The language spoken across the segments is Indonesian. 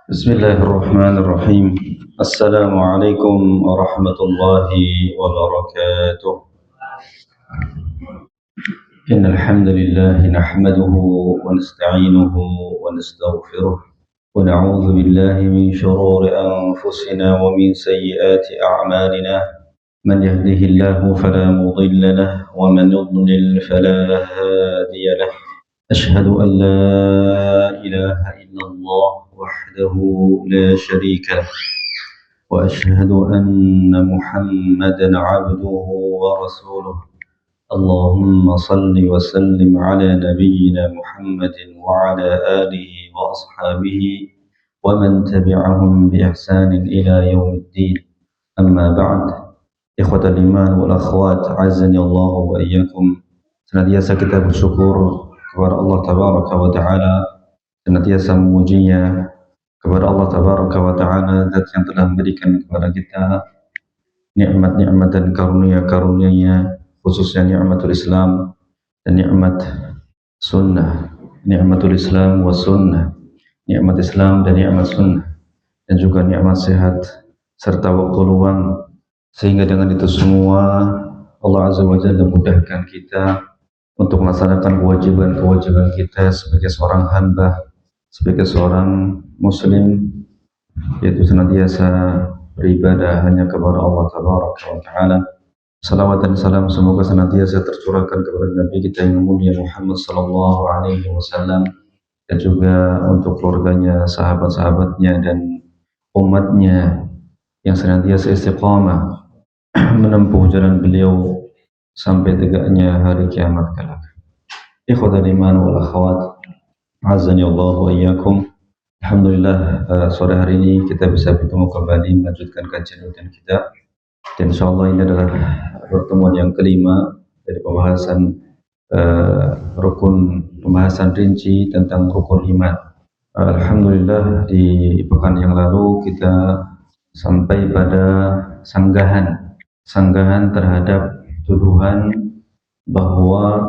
بسم الله الرحمن الرحيم. السلام عليكم ورحمة الله وبركاته. إن الحمد لله نحمده ونستعينه ونستغفره ونعوذ بالله من شرور أنفسنا ومن سيئات أعمالنا. من يهده الله فلا مضل له ومن يضلل فلا هادي له. أشهد أن لا إله إلا الله وحده لا شريك له وأشهد أن محمدا عبده ورسوله. اللهم صل وسلم على نبينا محمد وعلى آله وأصحابه ومن تبعهم بإحسان إلى يوم الدين. أما بعد. إخوة الإيمان والأخوات عزني الله وإياكم. Senantiasa kita bersyukur kepada Allah Tabaraka wa Ta'ala, senantiasa memujinya kepada Allah Tabaraka wa Ta'ala, zat yang telah memberikan kepada kita nikmat-nikmat dan karunia-karunia, khususnya nikmatul Islam dan nikmat sunnah. Nikmatul Islam wa sunnah, nikmat Islam dan nikmat sunnah, dan juga nikmat sehat serta waktu luang, sehingga dengan itu semua Allah Azza wa Jalla mudahkan kita untuk melaksanakan kewajiban-kewajiban kita sebagai seorang hamba, sebagai seorang muslim, yaitu senantiasa beribadah hanya kepada Allah Tabaraka wa Ta'ala. Salawat dan salam semoga senantiasa tercurahkan kepada Nabi kita yang mulia Muhammad sallallahu alaihi wasallam, dan juga untuk keluarganya, sahabat-sahabatnya dan umatnya yang senantiasa istiqamah menempuh jalan beliau sampai tegaknya hari kiamat kelak. Ikhwatal iman wal akhwat, azani Allah wa iyyakum. Alhamdulillah, sore hari ini kita bisa bertemu kembali melanjutkan kajian rutin kita, dan insyaallah ini adalah pertemuan yang kelima dari pembahasan pembahasan rinci tentang rukun iman. Alhamdulillah, di pekan yang lalu kita sampai pada sanggahan terhadap tuduhan bahwa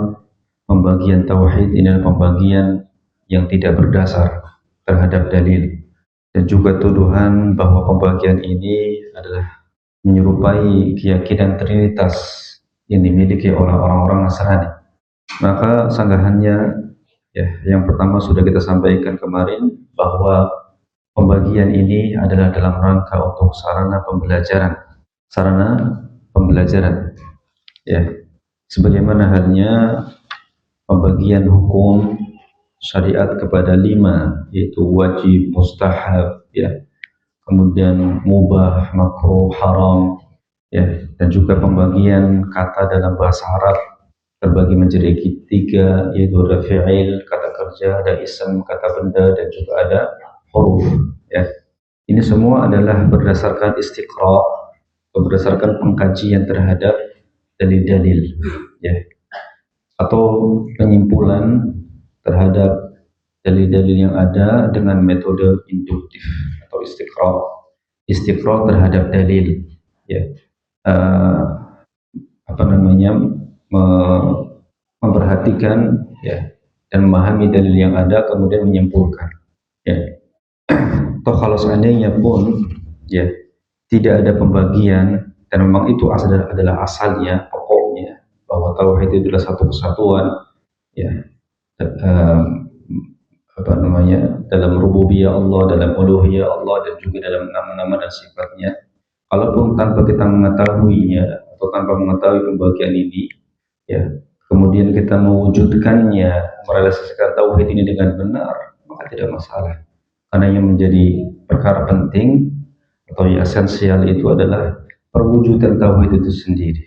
pembagian tauhid ini adalah pembagian yang tidak berdasar terhadap dalil, dan juga tuduhan bahwa pembagian ini adalah menyerupai keyakinan Trinitas yang dimiliki oleh orang-orang Nasrani. Maka sanggahannya, yang pertama sudah kita sampaikan kemarin, bahwa pembagian ini adalah dalam rangka untuk sarana pembelajaran, sebagaimana halnya pembagian hukum syariat kepada 5, yaitu wajib, mustahab, kemudian mubah, makruh, haram, dan juga pembagian kata dalam bahasa Arab terbagi menjadi 3, yaitu ada fi'il, kata kerja, ada ism, kata benda, dan juga ada huruf. Ini semua adalah berdasarkan istiqra', berdasarkan pengkajian terhadap dalil-dalil, atau penyimpulan terhadap dalil-dalil yang ada dengan metode induktif atau istiqra' terhadap dalil, memperhatikan dan memahami dalil yang ada kemudian menyimpulkan. Toh kalau seandainya pun tidak ada pembagian, dan memang itu adalah asalnya, pokoknya, bahwa tauhid itu adalah satu kesatuan, dalam rububiyah Allah, dalam uluhiyah Allah, dan juga dalam nama-nama dan sifatnya. Kalaupun tanpa kita mengetahuinya atau tanpa mengetahui pembagian ini, kemudian kita mewujudkannya, merealisasikan tauhid ini dengan benar, maka tidak masalah. Karena yang menjadi perkara penting atau yang esensial itu adalah perwujudan tauhid itu sendiri.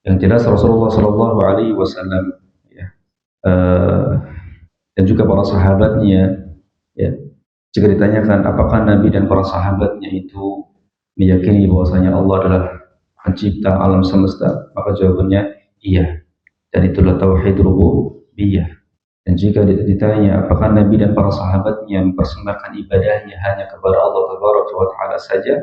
Yang jelas Rasulullah Shallallahu Alaihi Wasallam dan juga para sahabatnya, jika ditanyakan apakah Nabi dan para sahabatnya itu meyakini bahwasanya Allah adalah pencipta alam semesta, maka jawabannya iya, dan itulah tauhid rububiyah. Dan jika ditanya apakah Nabi dan para sahabatnya mempersembahkan ibadahnya hanya kepada Allah Tabaraka wa Ta'ala saja,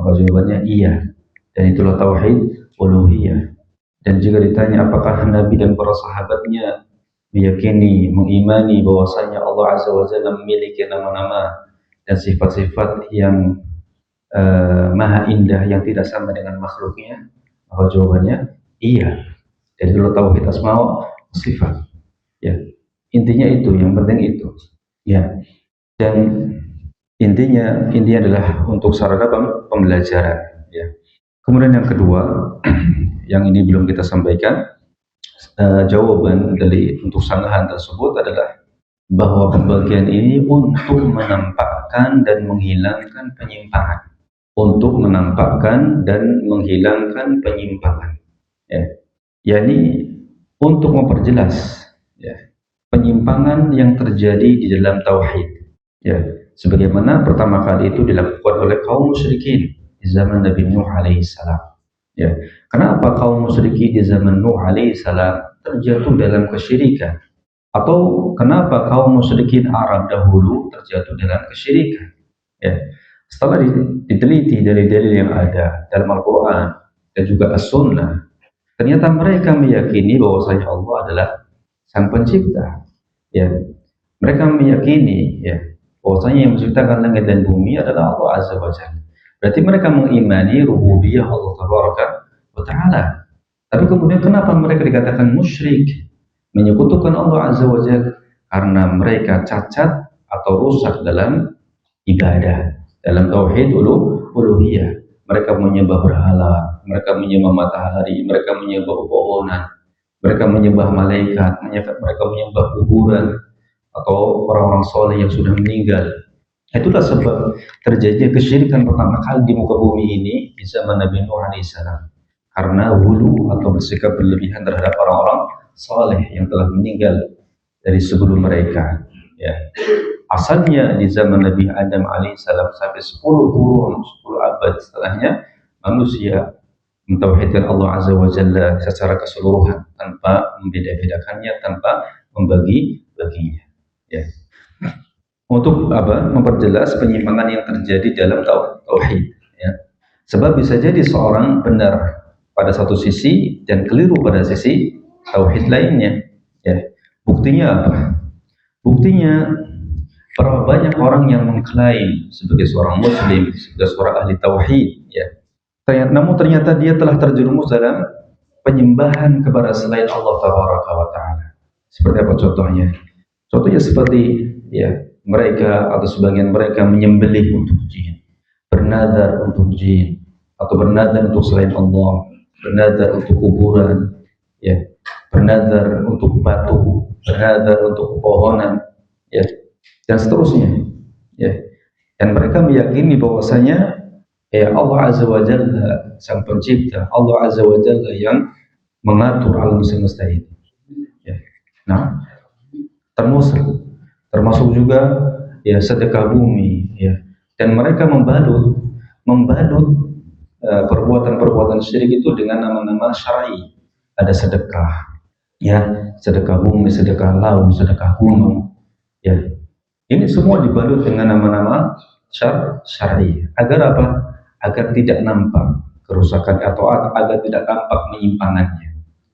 maka jawabannya iya, dan itulah tauhid uluhiyah. Dan jika ditanya apakah Nabi dan para sahabatnya meyakini, mengimani bahwasanya Allah Azza wa Jalla memiliki nama-nama dan sifat-sifat yang maha indah yang tidak sama dengan makhluknya? Maka jawabannya iya. Jadi kalau tauhid asma wa sifat, ya intinya itu, yang penting itu, ya. Dan intinya adalah untuk sarana pembelajaran, ya. Kemudian yang kedua, yang ini belum kita sampaikan, jawaban dari untuk sanggahan tersebut adalah bahwa pembagian ini untuk menampakkan dan menghilangkan penyimpangan, untuk menampakkan dan menghilangkan penyimpangan, ya. yakni untuk memperjelas, ya, penyimpangan yang terjadi di dalam tauhid, ya, sebagaimana pertama kali itu dilakukan oleh kaum musyrikin di zaman Nabi Nuh alaihissalam, ya. Kenapa kaum musyrikin di zaman Nuh alaihissalam terjatuh dalam kesyirikan, atau kenapa kaum musyrikin Arab dahulu terjatuh dalam kesyirikan, ya. Setelah diteliti dari dalil yang ada dalam Al-Quran dan juga As-Sunnah, ternyata mereka meyakini bahwasanya Allah adalah Sang Pencipta, ya. Mereka meyakini, ya, bahwasanya yang menciptakan langit dan bumi adalah Allah Azza wa Jalla. Berarti mereka mengimani rububiyah Allah Tabaraka wa Ta'ala. Tapi kemudian kenapa mereka dikatakan musyrik, menyekutukan Allah Azza wa Jalla? Karena mereka cacat atau rusak dalam ibadah, dalam tauhid uluhiyah. Mereka menyembah berhala, mereka menyembah matahari, mereka menyembah pepohonan, mereka menyembah malaikat, mereka menyembah kuburan atau orang-orang soleh yang sudah meninggal. Itulah sebab terjadinya kesyirikan pertama kali di muka bumi ini di zaman Nabi Nuh alaihissalam, karena hulu atau bersikap berlebihan terhadap orang-orang soleh yang telah meninggal dari sebelum mereka, ya. Asalnya di zaman Nabi Adam alaihissalam sampai 10 kurun, 10 abad setelahnya, manusia mentauhidkan Allah Azza wa Jalla secara keseluruhan tanpa membeda-bedakannya, tanpa membagi-baginya, ya. Untuk apa? Memperjelas penyimpangan yang terjadi dalam tauhid, ya. Sebab bisa jadi seorang benar pada satu sisi dan keliru pada sisi tauhid lainnya, ya. Buktinya apa? Buktinya berapa banyak orang yang mengklaim sebagai seorang muslim, sebagai seorang ahli tauhid, ya. Namun ternyata dia telah terjerumus dalam penyembahan kepada selain Allah Tabaraka wa Ta'ala. Seperti apa contohnya? Contohnya seperti, ya, mereka atau sebagian mereka menyembelih untuk jin, bernadar untuk jin, atau bernadar untuk selain Allah, bernadar untuk kuburan, ya, bernadar untuk batu, bernadar untuk pepohonan, ya, dan seterusnya, ya. Dan mereka meyakini bahwasanya, ya, Allah Azza wa Jalla Sang Pencipta, Allah Azza wa Jalla yang mengatur alam semesta ini, ya. Nah, termasuk juga, ya, sedekah bumi, ya. Dan mereka membalut perbuatan-perbuatan syirik itu dengan nama-nama syar'i. Ada sedekah, ya, sedekah bumi, sedekah laut, sedekah gunung, ya. Ini semua dibalut dengan nama-nama syar'i. Agar apa? Agar tidak nampak kerusakan atau agar tidak nampak penyimpangannya.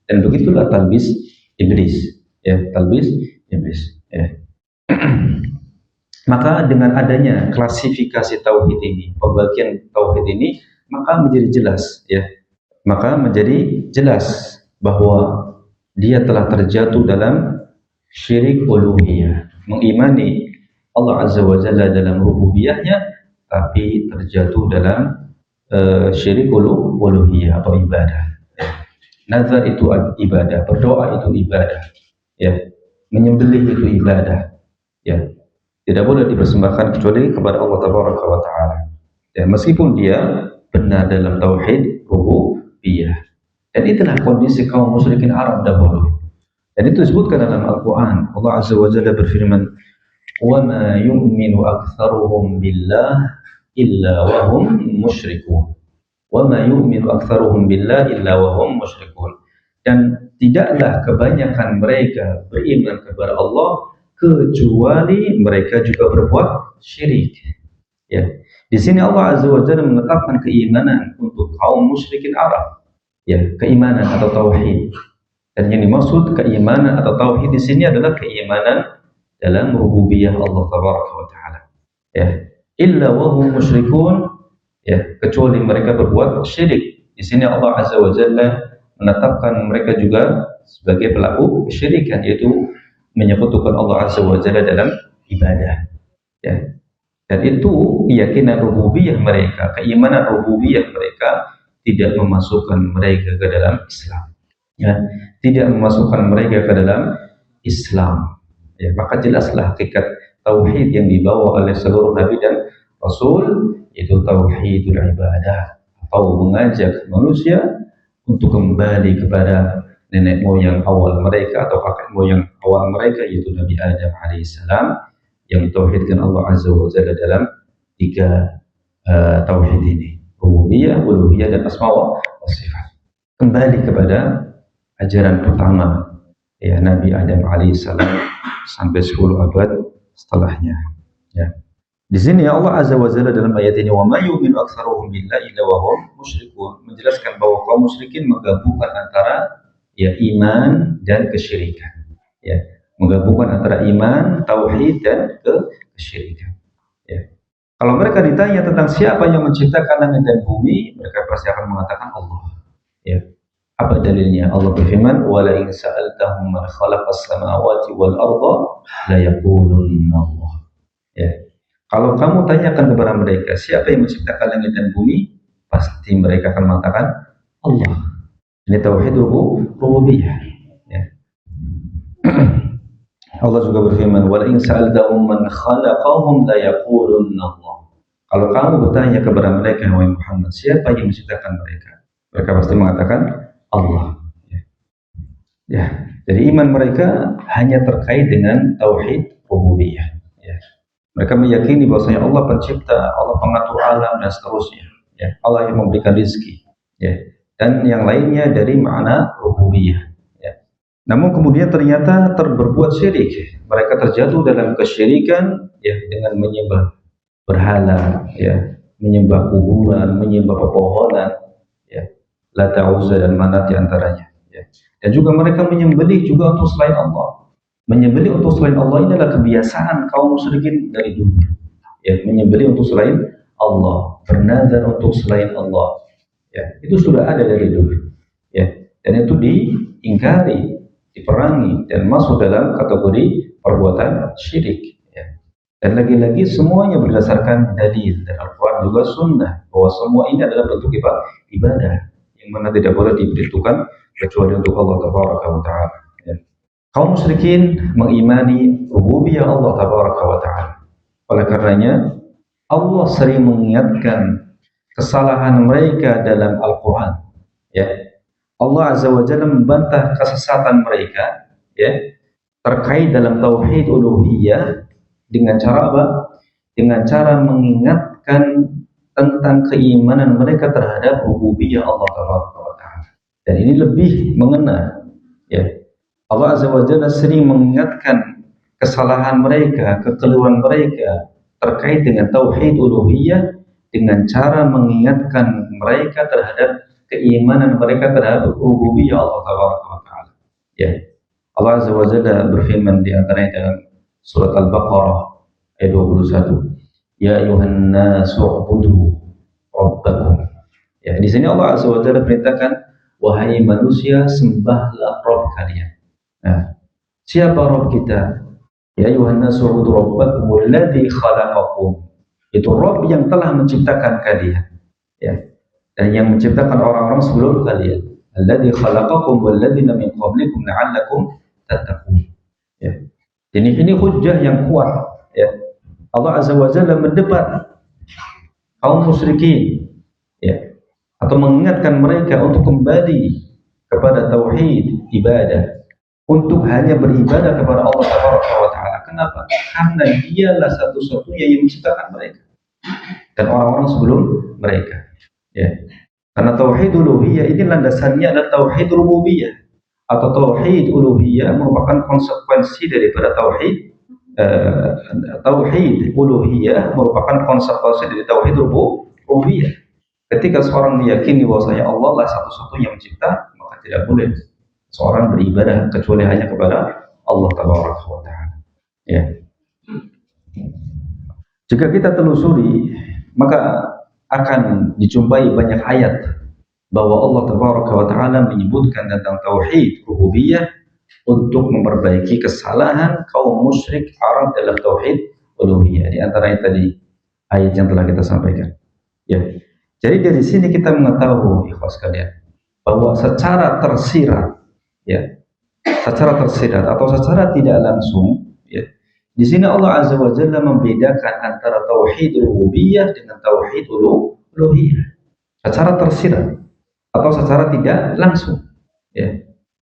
Dan begitulah talbis iblis, ya, talbis iblis, ya. Maka dengan adanya klasifikasi tauhid ini, pembagian tauhid ini, maka menjadi jelas, ya. Maka menjadi jelas bahwa dia telah terjatuh dalam syirik uluhiyah, mengimani Allah Azza wa Jalla dalam rububiyahnya, tapi terjatuh dalam syirik uluhiyah atau ibadah. Nazar itu ibadah, berdoa itu ibadah, ya. Menyembelih itu ibadah, ya. Tidak boleh dipersembahkan kecuali kepada Allah Tabaraka wa Ta'ala, ya, meskipun dia benar dalam tauhid rububiyah. Dan itulah kondisi kaum musyrikin Arab dahulu. Dan itu disebutkan dalam Al-Quran. Allah Azza wa Jalla berfirman, وَمَا يُؤْمِنُ أَكْثَرُهُمْ بِاللَّهِ إِلَّا وَهُمْ مُشْرِكُونَ وَمَا يُؤْمِنُ أَكْثَرُهُمْ بِاللَّهِ إِلَّا وَهُمْ مُشْرِكُونَ. Dan tidaklah kebanyakan mereka beriman kepada Allah kecuali mereka juga berbuat syirik, ya. Di sini Allah Azza wa Jalla menetapkan keimanan untuk kaum musyrikin Arab, ya, keimanan atau tauhid. Dan yang dimaksud keimanan atau tauhid di sini adalah keimanan dalam rububiyah Allah Tabaraka wa Ta'ala, ya. illa wa hum musyrikun, ya, kecuali mereka berbuat syirik. Di sini Allah Azza wa Jalla menetapkan mereka juga sebagai pelaku kesyirikan, yaitu menyekutukan Allah Azza wa Jalla dalam ibadah, ya. Dan itu keyakinan rububiyah mereka, keimanan rububiyah mereka tidak memasukkan mereka ke dalam Islam, ya, tidak memasukkan mereka ke dalam Islam, ya. Maka jelaslah hakikat tauhid yang dibawa oleh seluruh nabi dan rasul, yaitu tauhidul ibadah, atau mengajak manusia untuk kembali kepada nenek moyang awal mereka atau kakek moyang awal mereka, yaitu Nabi Adam alaihissalam, yang ditauhidkan Allah Azza wa Jalla dalam tiga tauhid ini, rububiyah, uluhiyah, dan asma wa sifat. Kembali kepada ajaran pertama, ya, Nabi Adam alaihissalam sampai 10 abad setelahnya, ya. Di sini Allah Azza wa Jalla dalam ayat ini, wa may yu'minu aktsaruhum billahi illa wa hum musyrikun, menjelaskan bahwa kaum musyrikin menggabungkan antara, ya, iman dan kesyirikan, ya, menggabungkan antara iman, tauhid, dan kesyirikan, ya. Kalau mereka ditanya tentang siapa yang menciptakan langit dan bumi, mereka pasti akan mengatakan Allah, ya. Apa dalilnya? Allah berfirman, wa la in sa'altahum man khalaqas samawati wal arda la yaqulunna Allah, ya. Kalau kamu tanyakan kepada mereka siapa yang menciptakan langit dan bumi, pasti mereka akan mengatakan Allah. Ini tauhid rububiyah, ya. Allah juga berfirman, wa in sa'altahum man khalaqahum la yaqulunna Allah. Kalau kamu bertanya kepada mereka, wahai Muhammad, siapa yang menciptakan mereka, mereka pasti mengatakan Allah, ya. Ya, jadi iman mereka hanya terkait dengan tauhid rububiyah, ya. Mereka meyakini bahwasanya Allah pencipta, Allah pengatur alam, dan seterusnya, ya. Allah yang memberikan rezeki, ya, dan yang lainnya dari makna rububiyah, ya. Namun kemudian ternyata berbuat syirik, mereka terjatuh dalam kesyirikan, ya, dengan menyembah berhala, ya, menyembah kuburan, menyembah pepohonan, ya, Lata, Uzza, dan Manat diantaranya, ya. Dan juga mereka menyembelih juga untuk selain Allah. Menyembelih untuk selain Allah ini adalah kebiasaan kaum musyrikin dari dulu, ya, menyembelih untuk selain Allah, bernazar untuk selain Allah, ya, itu sudah ada dari dulu, ya, dan itu diingkari, diperangi, dan masuk dalam kategori perbuatan syirik, ya. Dan lagi-lagi semuanya berdasarkan dalil dan Al-Quran juga Sunnah, bahwa semua ini adalah bentuk ibadah yang mana tidak boleh diperuntukkan kecuali untuk Allah Tabaraka wa Ta'ala, ya. Kaum musyrikin mengimani rububiyah Allah Tabaraka wa Ta'ala. Oleh karenanya Allah sering mengingatkan kesalahan mereka dalam Al-Quran, ya. Allah Azza wa Jalla membantah kesesatan mereka, ya, terkait dalam tauhid uluhiyah dengan cara apa? Dengan cara mengingatkan tentang keimanan mereka terhadap rububiyah Allah Tabaraka wa Ta'ala. Dan ini lebih mengena, ya. Allah Azza wa Jalla sering mengingatkan kesalahan mereka, kekeliruan mereka terkait dengan tauhid uluhiyah dengan cara mengingatkan mereka terhadap keimanan mereka terhadap rububiyah Allah Taala, ya. Allah Azza wa Jalla berfirman di antaranya dalam surat Al-Baqarah ayat 21, ya ayuhan nasu ubudu rabbakum, ya. Di sini Allah Azza wa Jalla perintahkan, wahai manusia, sembahlah Rabb kalian. Nah, siapa Rabb kita? Ya ayuhan nasu ubudu rabbakum alladzi khalaqakum, itu Rabb yang telah menciptakan kalian, ya, dan yang menciptakan orang-orang sebelum kalian. Alladzi khalaqakum walladzina min qablikum la'allakum tattaqun, ya. Ini hujjah yang kuat, ya. Allah Azza wa Jalla mendebat kaum musyrikin, ya, atau mengingatkan mereka untuk kembali kepada tauhid ibadah, untuk hanya beribadah kepada Allah Taala. Kenapa? Karena dialah satu-satunya yang menciptakan mereka dan orang-orang sebelum mereka, ya. Karena tauhid uluhiyah ini landasannya adalah tauhid rububiyah, atau tauhid uluhiyah merupakan konsekuensi daripada tauhid uluhiyah merupakan konsekuensi dari tauhid rububiyah. Ketika seorang meyakini bahwasanya Allah lah satu-satunya yang mencipta, maka tidak boleh seorang beribadah kecuali hanya kepada Allah Taala, ya. Jika kita telusuri, maka akan dijumpai banyak ayat bahwa Allah Tabaraka wa Ta'ala menyebutkan tentang tauhid rububiyah untuk memperbaiki kesalahan kaum musyrik Arab dalam tauhid uluhiyah. Di antaranya tadi ayat yang telah kita sampaikan. Ya. Jadi dari sini kita mengetahui, ikhwas sekalian, bahwa secara tersirat, ya, secara tersirat atau secara tidak langsung, ya, di sini Allah Azza wa Jalla membedakan antara tauhid rububiyah dengan tauhid uluhiyah. Secara tersirat atau secara tidak langsung, ya.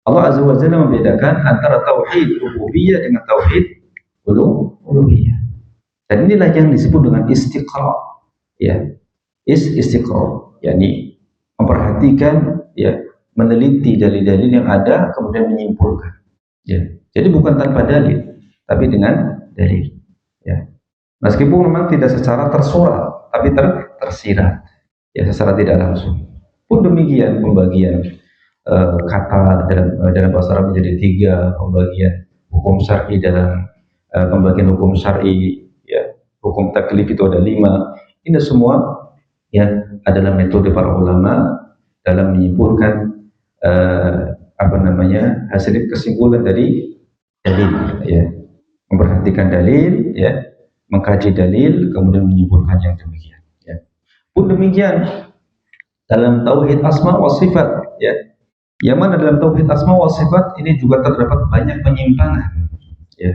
Allah Azza wa Jalla membedakan antara tauhid rububiyah dengan tauhid uluhiyah. Dan inilah yang disebut dengan istiqra, ya. Istiqra, yakni memperhatikan, ya, meneliti dalil-dalil yang ada kemudian menyimpulkan, ya. Jadi bukan tanpa dalil, tapi dengan dalil, ya. Meskipun memang tidak secara tersurat, tapi tersirat, ya, secara tidak langsung. Pun demikian pembagian kata dalam bahasa Arab menjadi 3, pembagian hukum syar'i dalam pembagian hukum syar'i, ya, hukum taklif itu ada 5. Ini semua, ya, adalah metode para ulama dalam menyimpulkan hasil kesimpulan dari dalil, ya, memperhatikan dalil, ya, mengkaji dalil kemudian menyimpulkan yang demikian, ya. Pun demikian dalam tauhid asma wa sifat, ya, yang mana dalam tauhid asma wa sifat ini juga terdapat banyak penyimpangan, ya,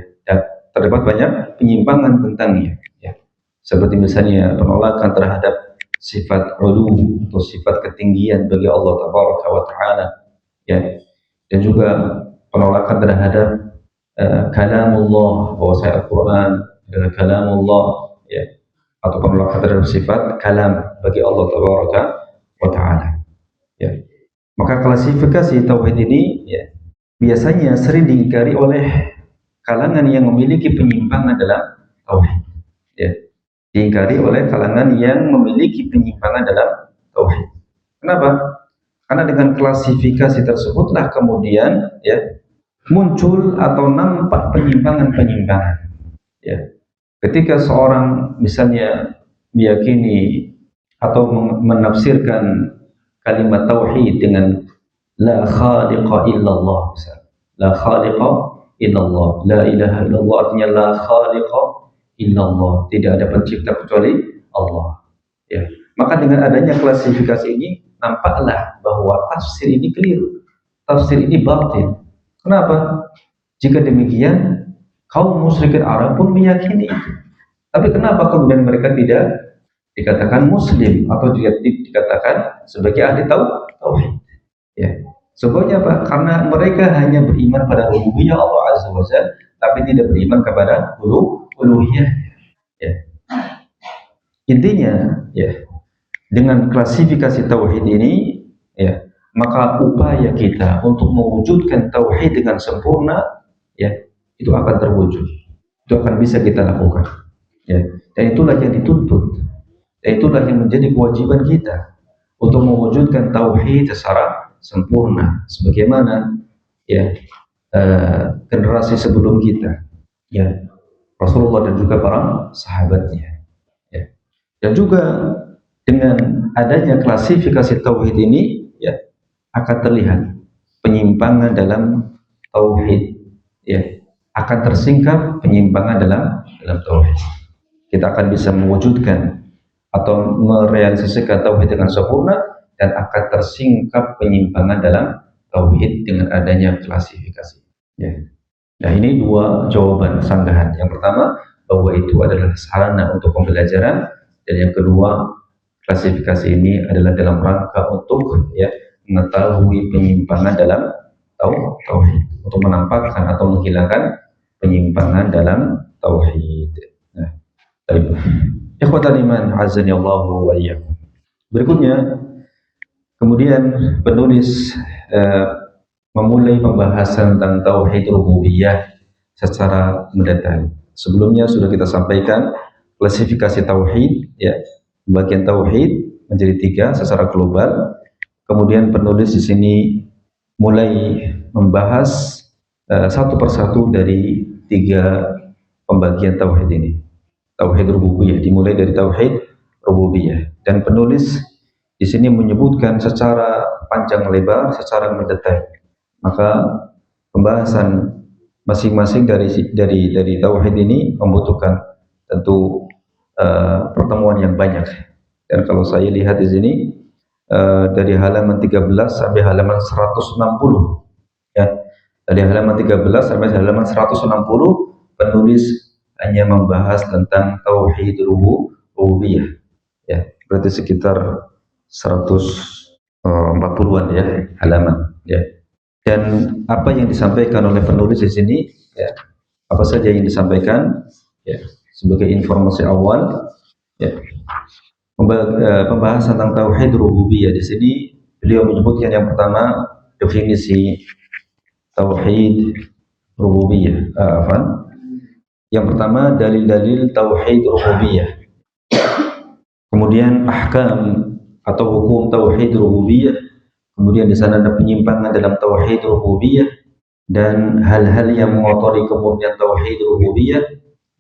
terdapat banyak penyimpangan tentangnya, ya. Seperti misalnya penolakan terhadap sifat ulu atau sifat ketinggian bagi Allah Tabaraka wa Ta'ala, ya, dan juga penolakan terhadap kalamullah, bahwa Al-Quran adalah kalamullah, ya, atau penolakan terhadap sifat kalam bagi Allah Tabaraka wa Ta'ala, ya. Maka klasifikasi tauhid ini, ya, biasanya sering diingkari oleh kalangan yang memiliki penyimpangan dalam tauhid, ya. Diingkari oleh kalangan yang memiliki penyimpangan dalam tauhid. Kenapa? Karena dengan klasifikasi tersebutlah kemudian, ya, muncul atau nampak penyimpangan-penyimpangan, ya. Ketika seorang misalnya meyakini atau menafsirkan kalimat tauhid dengan la khaliqa illallah, misalnya la khaliqa illallah, la ilaha illallah, artinya la khaliqa illallah, tidak ada pencipta kecuali Allah, ya. Maka dengan adanya klasifikasi ini nampaklah bahwa tafsir ini keliru, tafsir ini batil. Kenapa? Jika demikian kaum musyrikin Arab pun meyakini itu, tapi kenapa kemudian mereka tidak dikatakan muslim atau dikatakan sebagai ahli tauhid, ya. Sebabnya apa? Karena mereka hanya beriman pada rububiyah Allah Azza wa Jalla, tapi tidak beriman kepada uluhiyah, ya. Intinya, ya, dengan klasifikasi tauhid ini, ya, maka upaya kita untuk mewujudkan tauhid dengan sempurna, ya, itu akan terwujud, itu akan bisa kita lakukan, ya. Dan itulah yang dituntut, dan itulah yang menjadi kewajiban kita untuk mewujudkan tauhid secara sempurna, sebagaimana, ya, generasi sebelum kita, ya, Rasulullah dan juga para sahabatnya, ya. Dan juga dengan adanya klasifikasi tauhid ini, ya, akan terlihat penyimpangan dalam tauhid, ya, akan tersingkap penyimpangan dalam tauhid. Kita akan bisa mewujudkan atau merealisasikan tauhid dengan sempurna, dan akan tersingkap penyimpangan dalam tauhid dengan adanya klasifikasi, ya. Nah, ini 2 jawaban sanggahan. Yang pertama, bahwa itu adalah sarana untuk pembelajaran, dan yang kedua, klasifikasi ini adalah dalam rangka untuk, ya, mengetahui penyimpangan dalam tauhid, untuk menampakkan atau menghilangkan penyimpangan dalam tauhid. Nah, baik. Ikhwatal iman, azani Allahu wa iyyakum. Berikutnya, kemudian penulis memulai pembahasan tentang tauhid rububiyah secara mendetail. Sebelumnya sudah kita sampaikan klasifikasi tauhid, ya, bagian tauhid menjadi 3 secara global. Kemudian penulis di sini mulai membahas satu persatu dari 3 pembagian tauhid ini. Tauhid rububiyah dimulai dari tauhid rububiyah, dan penulis di sini menyebutkan secara panjang lebar, secara mendetail. Maka pembahasan masing-masing dari tauhid ini membutuhkan tentu pertemuan yang banyak. Dan kalau saya lihat di sini dari halaman 13 sampai halaman 160, ya, dari halaman 13 sampai halaman 160 penulis hanya membahas tentang tauhid rububiyah, ya, berarti sekitar 140-an ya halaman, ya. Dan apa yang disampaikan oleh penulis di sini, ya, apa saja yang disampaikan, ya, sebagai informasi awal, ya, pembahasan tentang tauhid rububiyah di sini beliau menyebutkan yang pertama definisi tauhid rububiyah. Yang pertama dalil-dalil tauhid rububiyah. Kemudian ahkam atau hukum tauhid rububiyah. Kemudian di sana ada penyimpangan dalam tauhid rububiyah dan hal-hal yang mengotori kemudian tauhid rububiyah,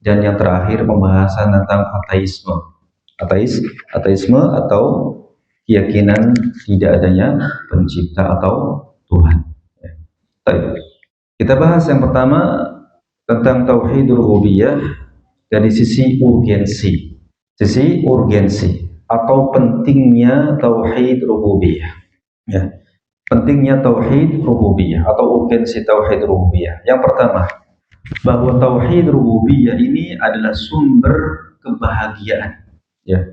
dan yang terakhir pembahasan tentang ateisme. Ateisme atau keyakinan tidak adanya pencipta atau Tuhan. Kita bahas yang pertama tentang tauhid rububiyah dari sisi urgensi atau pentingnya tauhid rububiyah. Ya, pentingnya tauhid rububiyah atau urgensi tauhid rububiyah. Yang pertama, bahwa tauhid rububiyah ini adalah sumber kebahagiaan. Ya,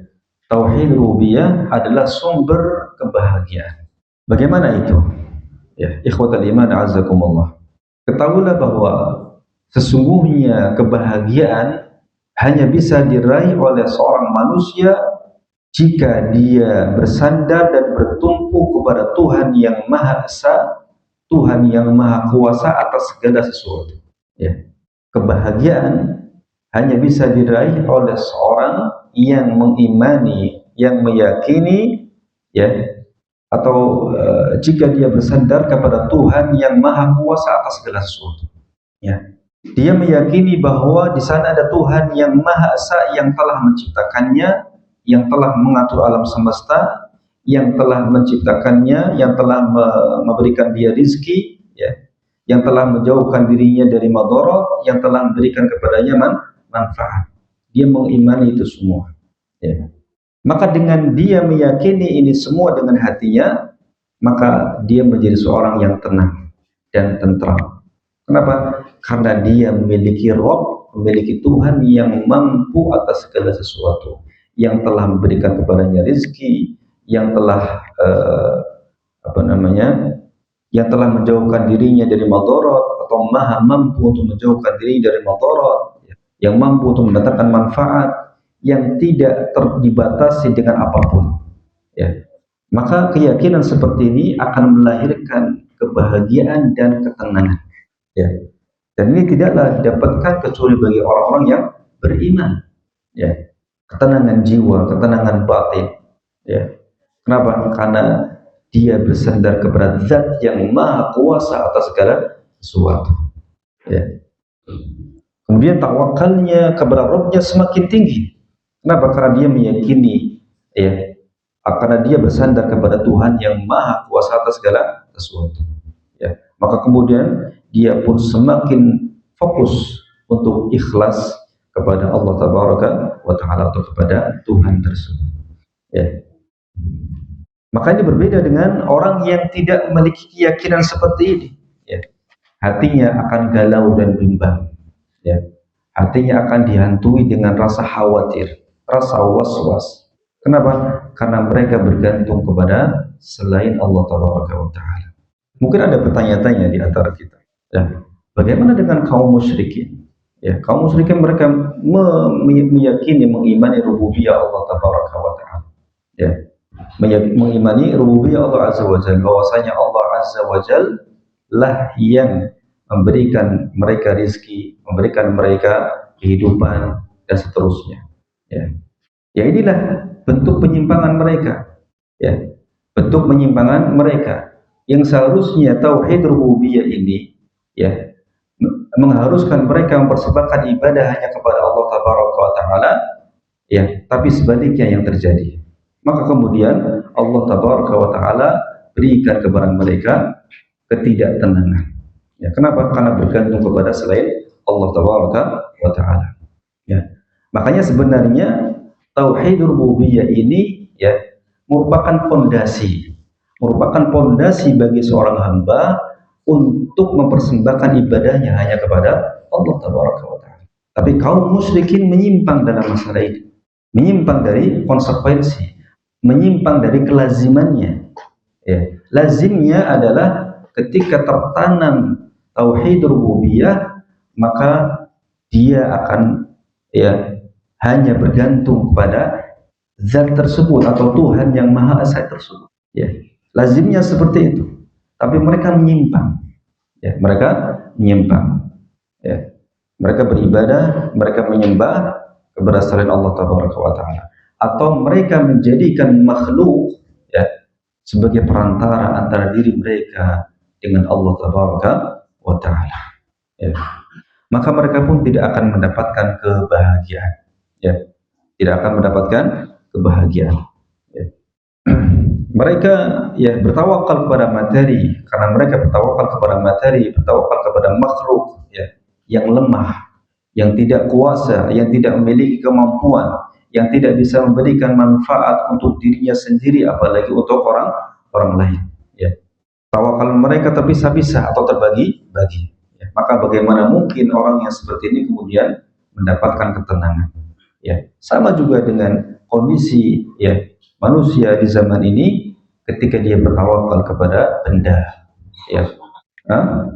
tauhid rububiyah adalah sumber kebahagiaan. Bagaimana itu? Ya, ikhwatal iman azakumullah. Ketahuilah bahwa sesungguhnya kebahagiaan hanya bisa diraih oleh seorang manusia jika dia bersandar dan bertumpu kepada Tuhan yang Maha Esa, Tuhan yang Maha Kuasa atas segala sesuatu. Ya. Kebahagiaan hanya bisa diraih oleh seorang yang mengimani, yang meyakini, ya, atau jika dia bersandar kepada Tuhan yang Maha Kuasa atas segala sesuatu. Ya. Dia meyakini bahwa di sana ada Tuhan yang Maha Esa yang telah menciptakannya, yang telah mengatur alam semesta, yang telah menciptakannya, yang telah memberikan dia rizki, ya, yang telah menjauhkan dirinya dari madarat, yang telah memberikan kepadanya manfaat. Dia mengimani itu semua. Ya. Maka dengan dia meyakini ini semua dengan hatinya, maka dia menjadi seorang yang tenang dan tentram. Kenapa? Karena dia memiliki Rabb, memiliki Tuhan yang mampu atas segala sesuatu, yang telah memberikan kepadanya rizki, yang telah yang telah menjauhkan dirinya dari madarat, atau maha mampu untuk menjauhkan diri dari madarat, yang mampu untuk mendatangkan manfaat yang tidak dibatasi dengan apapun. Ya. Maka keyakinan seperti ini akan melahirkan kebahagiaan dan ketenangan. Ya. Dan ini tidaklah didapatkan kecuali bagi orang-orang yang beriman. Ya. Ketenangan jiwa, ketenangan batin. Ya. Kenapa? Karena dia bersandar kepada Zat yang Maha Kuasa atas segala sesuatu. Ya. Kemudian tawakalnya kepada Rabbnya semakin tinggi. Kenapa? Karena dia meyakini, ya, karena dia bersandar kepada Tuhan yang Maha Kuasa atas segala sesuatu. Ya. Maka kemudian dia pun semakin fokus untuk ikhlas kepada Allah Tabaraka wa Ta'ala, atau kepada Tuhan tersebut. Ya. Maka ini berbeda dengan orang yang tidak memiliki keyakinan seperti ini. Ya. Hatinya akan galau dan bimbang. Ya. Hatinya akan dihantui dengan rasa khawatir, rasa was-was. Kenapa? Karena mereka bergantung kepada selain Allah Tabaraka wa Ta'ala. Mungkin ada bertanya-tanya di antara kita. Ya. Bagaimana dengan kaum musyrikin? Ya, kaum musyrikin mereka meyakini, mengimani rububiyah Allah Tabaraka wa Ta'ala. Ya. Mengimani rububiyah Allah Azza wa Jalla, bahwasanya Allah Azza wa Jalla lah yang memberikan mereka rizki, memberikan mereka kehidupan, dan seterusnya. Ya. Ya, inilah bentuk penyimpangan mereka. Ya. Bentuk penyimpangan mereka yang seharusnya tauhid rububiyah ini, ya, mengharuskan mereka mempersembahkan ibadah hanya kepada Allah Tabaraka wa wa taala, ya, tapi sebaliknya yang terjadi. Maka kemudian Allah tabaraka wa taala berikan kepada mereka ketidaktenangan. Ya, kenapa? Karena bergantung kepada selain Allah tabaraka wa taala. Ya. Makanya sebenarnya tauhid rububiyah ini, ya, merupakan pondasi bagi seorang hamba untuk mempersembahkan ibadahnya hanya kepada Allah tabaraka wa taala. Tapi kaum musyrikin menyimpang dalam masalah ini, menyimpang dari konsekuensi, menyimpang dari kelazimannya. Ya, lazimnya adalah ketika tertanam tauhid rububiyah, maka dia akan, ya, hanya bergantung kepada zat tersebut atau Tuhan yang Maha Esa tersebut. Ya, lazimnya seperti itu. Tapi mereka menyimpang. Ya, mereka menyimpang. Ya, mereka beribadah, mereka menyembah kepada selain Allah tabaraka wa taala, atau mereka menjadikan makhluk, ya, sebagai perantara antara diri mereka dengan Allah tabaraka wa taala. Ya. Maka mereka pun tidak akan mendapatkan kebahagiaan. Ya, tidak akan mendapatkan kebahagiaan. Ya. Mereka, ya, bertawakal kepada materi, karena mereka bertawakal kepada materi, bertawakal kepada makhluk, ya, yang lemah, yang tidak kuasa, yang tidak memiliki kemampuan, yang tidak bisa memberikan manfaat untuk dirinya sendiri, apalagi untuk orang lain. Ya. Tawakal mereka terpisah-pisah atau terbagi-bagi. Ya. Maka bagaimana mungkin orang yang seperti ini kemudian mendapatkan ketenangan? Ya. Sama juga dengan kondisi, ya, manusia di zaman ini ketika dia bertawakal kepada benda. Ya. Hah?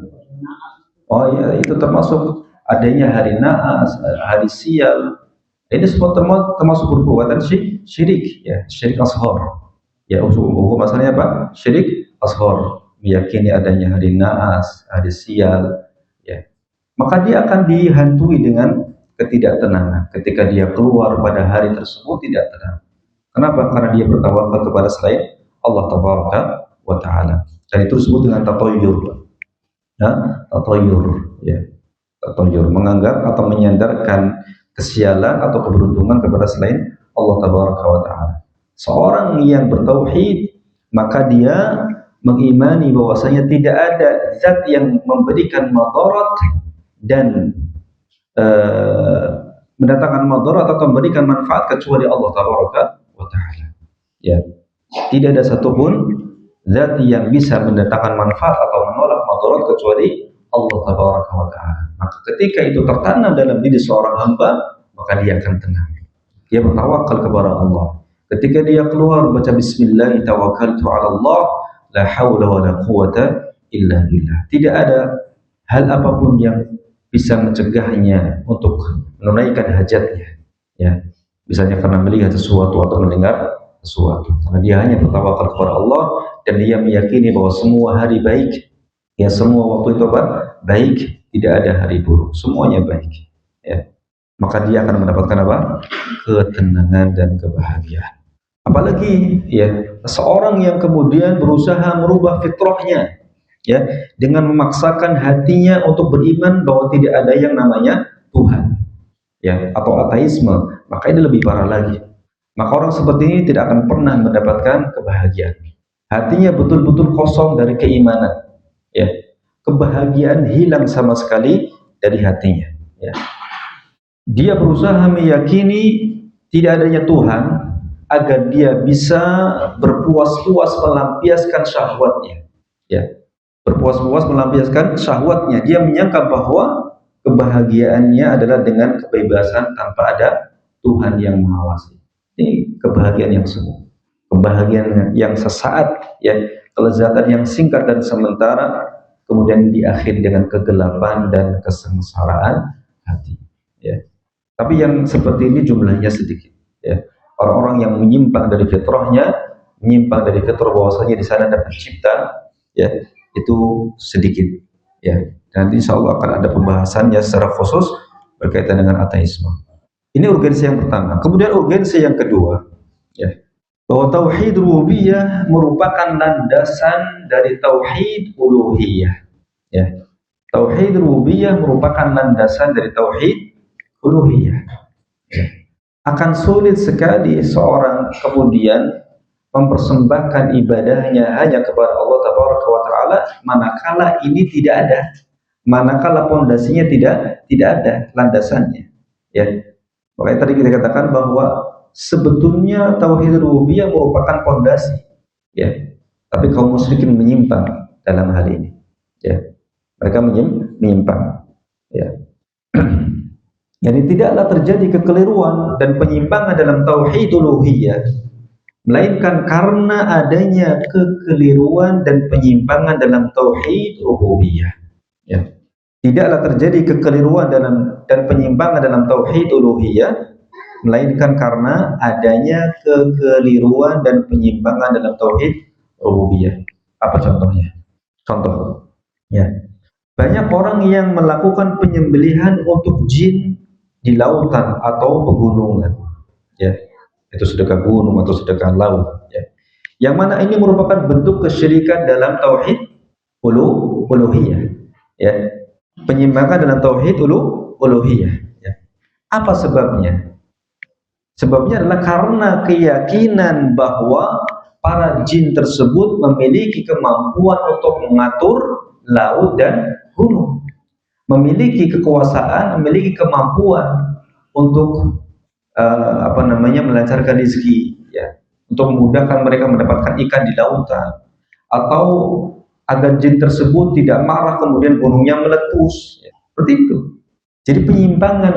Oh ya, itu termasuk adanya hari naas, hari sial. Ini semua termasuk perbuatan syirik, ya, syirik ashar. Ya, hukum asalnya apa? Syirik ashar, meyakini adanya hari naas, hari sial, ya. Maka dia akan dihantui dengan ketidaktenangan ketika dia keluar pada hari tersebut, tidak tenang. Kenapa? Karena dia bertawakal kepada selain Allah tabaraka wa taala. Dan itu disebut dengan tatayyur. Ya, tatayyur, ya. Tatayyur, menganggap atau menyandarkan kesialan atau keberuntungan kepada selain Allah tabaraka wa taala. Seorang yang bertauhid, maka dia mengimani bahwasanya tidak ada zat yang memberikan madarat dan mendatangkan madarat atau memberikan manfaat kecuali Allah tabaraka wa taala. Ya. Tidak ada satupun zat yang bisa mendatangkan manfaat atau menolak madarat kecuali Allah tabaraka wa taala. Maka ketika itu tertanam dalam diri seorang hamba, maka dia akan tenang. Dia bertawakal kepada Allah. Ketika dia keluar baca bismillah tawakkaltu 'ala Allah la haula wala quwata illa billah. Tidak ada hal apapun yang bisa mencegahnya untuk menunaikan hajatnya. Ya. Misalnya karena melihat sesuatu atau mendengar sesuatu. Karena dia hanya bertawakal kepada Allah dan dia meyakini bahwa semua hari baik. Ya, semua waktu itu apa? Baik, tidak ada hari buruk. Semuanya baik. Ya. Maka dia akan mendapatkan apa? Ketenangan dan kebahagiaan. Apalagi, ya, seorang yang kemudian berusaha merubah fitrahnya, ya, dengan memaksakan hatinya untuk beriman bahwa tidak ada yang namanya Tuhan, ya, atau ateisme, maka ini lebih parah lagi. Maka orang seperti ini tidak akan pernah mendapatkan kebahagiaan. Hatinya betul-betul kosong dari keimanan, ya. Kebahagiaan hilang sama sekali dari hatinya, ya. Dia berusaha meyakini tidak adanya Tuhan agar dia bisa berpuas-puas melampiaskan syahwatnya, ya. Berpuas-puas melampiaskan syahwatnya. Dia menyangka bahwa kebahagiaannya adalah dengan kebebasan tanpa ada Tuhan yang mengawasi. Ini kebahagiaan yang semu, kebahagiaan yang sesaat, ya, kelezatan yang singkat dan sementara, kemudian diakhiri dengan kegelapan dan kesengsaraan hati, ya. Tapi yang seperti ini jumlahnya sedikit, ya. Orang-orang yang menyimpang dari fitrahnya, menyimpang dari fitrah bahwasanya di sana ada pencipta, ya, itu sedikit, ya. Nanti insya Allah akan ada pembahasannya secara khusus berkaitan dengan ateisme. Ini urgensi yang pertama. Kemudian urgensi yang kedua, ya, bahwa tauhid rububiyah merupakan landasan dari tauhid uluhiyah, ya. Tauhid rububiyah merupakan landasan dari tauhid uluhiyah, Akan sulit sekali seorang kemudian mempersembahkan ibadahnya hanya kepada Allah Tabaraka wa Ta'ala manakala ini tidak ada, manakala pondasinya tidak ada landasannya, ya. Makanya tadi kita katakan bahwa sebetulnya tauhid rububiyah merupakan pondasi, ya. Tapi kaum musyrikin menyimpang dalam hal ini, ya. Mereka menyimpang, ya. Jadi tidaklah terjadi kekeliruan dan penyimpangan dalam tauhid uluhiyah, melainkan karena adanya kekeliruan dan penyimpangan dalam tauhid rububiyah. Ya. Tidaklah terjadi kekeliruan dan penyimpangan dalam tauhid uluhiyah, melainkan karena adanya kekeliruan dan penyimpangan dalam tauhid rububiyah. Apa contohnya? Contoh, ya. Banyak orang yang melakukan penyembelihan untuk jin di lautan atau pegunungan, ya. Itu sedekah gunung atau sedekah laut, ya. Yang mana ini merupakan bentuk kesyirikan dalam tauhid uluhiyah, ya. Penyimpangan dalam tauhid uluhiyah, ya. Apa sebabnya? Sebabnya adalah karena keyakinan bahwa para jin tersebut memiliki kemampuan untuk mengatur laut dan gunung, memiliki kekuasaan, memiliki kemampuan untuk melancarkan rezeki, ya, untuk memudahkan mereka mendapatkan ikan di lautan, atau agar jin tersebut tidak marah kemudian gunungnya meletus, ya. Seperti itu. Jadi penyimpangan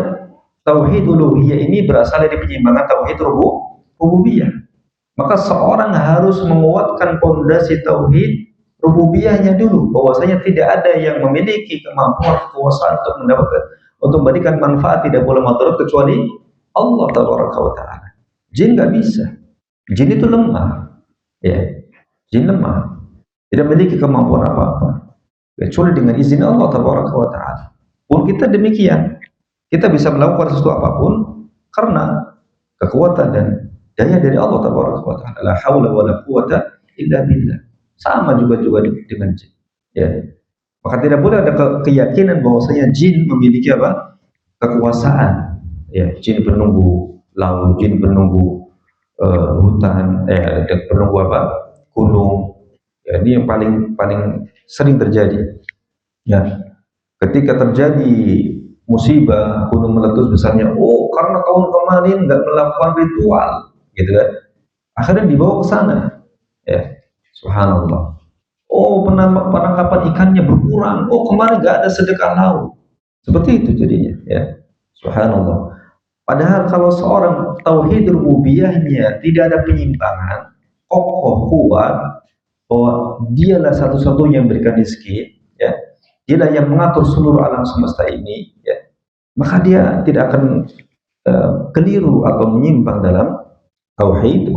tauhid uluhiyah ini berasal dari penyimpangan tauhid rububiyah. Maka seorang harus menguatkan pondasi tauhid rububiyahnya dulu, bahwasanya tidak ada yang memiliki kemampuan kekuasaan untuk memberikan manfaat tidak boleh madarat kecuali Allah Tabaraka wa Ta'ala. Jin nggak bisa. Jin itu lemah, ya. Jin lemah, tidak memiliki kemampuan apa-apa kecuali dengan izin Allah Tabaraka wa Ta'ala. Pun kita demikian, kita bisa melakukan sesuatu apapun karena kekuatan dan daya dari Allah Tabaraka wa Ta'ala. La haula wa la quwata illa billah. Sama juga dengan jin, ya. Maka tidak boleh ada keyakinan bahwasanya jin memiliki apa? Kekuasaan, ya. Jin penunggu laut, jin penunggu hutan, penunggu apa? Gunung. Ya, ini yang paling sering terjadi, ya. Ketika terjadi musibah gunung meletus misalnya, oh karena tahun kemarin nggak melakukan ritual, gitu kan? Akhirnya dibawa ke sana, ya. Subhanallah. Oh, penangkapan ikannya berkurang. Oh, kemarin nggak ada sedekah laut. Seperti itu jadinya, ya. Subhanallah. Padahal kalau seorang tauhid rububiyahnya tidak ada penyimpangan, kokoh kuat, bahwa dialah satu-satunya yang memberikan rezeki, ya. Dialah yang mengatur seluruh alam semesta ini, ya. Maka dia tidak akan keliru atau menyimpang dalam tauhid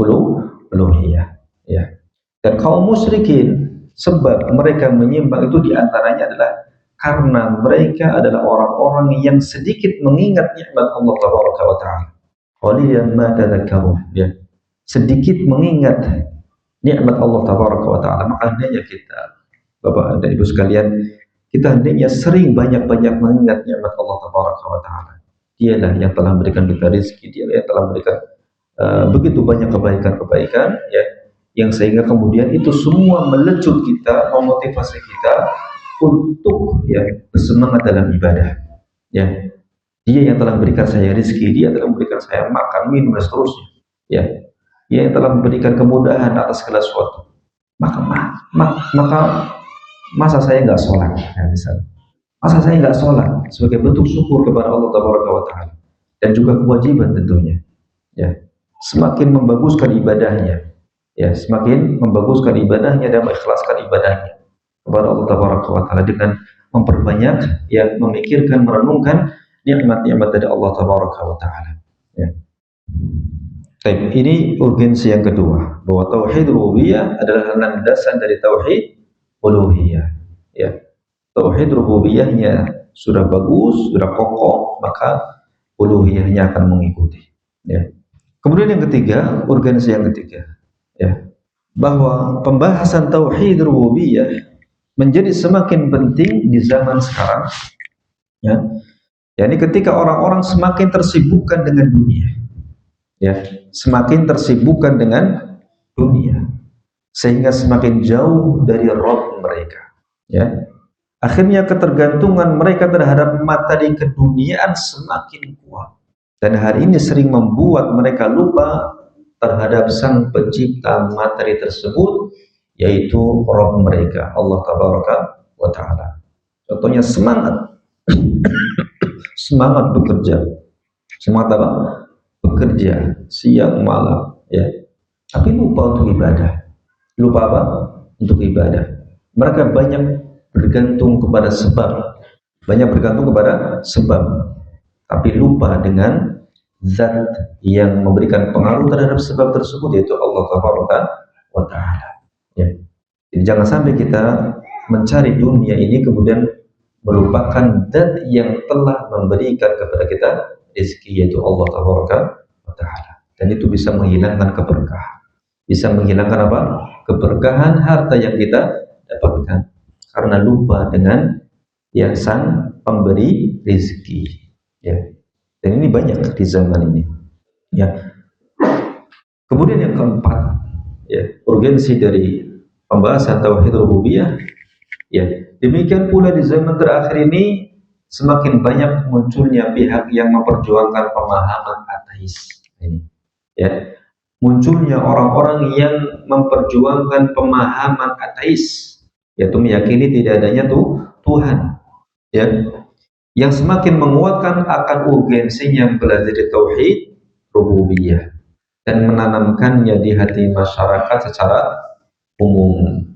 uluhiyah, ya. Dan kaum musyrikin, sebab mereka menyimpang itu diantaranya adalah karena mereka adalah orang-orang yang sedikit mengingat nikmat Allah Tabaraka wa Ta'ala. Qalilan ma tadhakkarun, ya. Sedikit mengingat nikmat Allah Tabaraka wa Ta'ala. Maka hendaknya kita, Bapak dan Ibu sekalian, kita hendaknya sering banyak-banyak mengingat nikmat Allah Tabaraka wa Ta'ala. Dialah yang telah memberikan kita rezeki, dialah yang telah memberikan begitu banyak kebaikan-kebaikan, ya, yang sehingga kemudian itu semua melecut kita, memotivasi kita untuk, ya, bersemangat dalam ibadah, ya. Dia yang telah memberikan saya rezeki, dia telah memberikan saya makan, minum, dan seterusnya, ya. Dia yang telah memberikan kemudahan atas segala sesuatu. Maka masa saya nggak sholat, ya, misalnya. Masa saya nggak sholat sebagai bentuk syukur kepada Allah Taala dan juga kewajiban tentunya, ya. Semakin membaguskan ibadahnya, ya, semakin membaguskan ibadahnya dan mengikhlaskan ibadahnya kepada Allah Taala dengan memperbanyak, ya, memikirkan, merenungkan nikmat-nikmat dari Allah Taala, ya. Ini urgensi yang kedua, bahwa tauhid rububiyah adalah landasan dari tauhid uluhiyah, ya. Tauhid rububiyahnya sudah bagus, sudah kokoh, maka uluhiyahnya akan mengikuti, ya. Kemudian yang ketiga, urgensi yang ketiga, ya, bahwa pembahasan tauhid rububiyah menjadi semakin penting di zaman sekarang, ya, Ya, ini ketika orang-orang semakin tersibukkan dengan dunia, ya, semakin tersibukkan dengan dunia, sehingga semakin jauh dari Rabb mereka. Ya, akhirnya ketergantungan mereka terhadap materi keduniaan semakin kuat, dan hal ini sering membuat mereka lupa terhadap sang pencipta materi tersebut, yaitu Rabb mereka, Allah Tabaraka wa Ta'ala. Contohnya semangat bekerja, semangat apa? Bekerja siang malam, ya, tapi lupa untuk ibadah. Lupa apa? Untuk ibadah. Mereka banyak bergantung kepada sebab, tapi lupa dengan zat yang memberikan pengaruh terhadap sebab tersebut, yaitu Allah wa Ta'ala. Ya. Jadi jangan sampai kita mencari dunia ini kemudian melupakan zat yang telah memberikan kepada kita rezeki, yaitu Allah wa Ta'ala. Dan itu bisa menghilangkan keberkahan. Bisa menghilangkan apa? Keberkahan harta yang kita dapatkan karena lupa dengan yang sang pemberi rezeki. Ya. Dan ini banyak di zaman ini. Ya. Kemudian yang keempat, ya, urgensi dari pembahasan tauhid rububiyah. Ya, demikian pula di zaman terakhir ini semakin banyak munculnya pihak yang memperjuangkan pemahaman ateis. Ini, ya, munculnya orang-orang yang memperjuangkan pemahaman ateis, yaitu meyakini tidak adanya Tuhan, ya, yang semakin menguatkan akan urgensinya belajar tauhid rububiyah dan menanamkannya di hati masyarakat secara umum.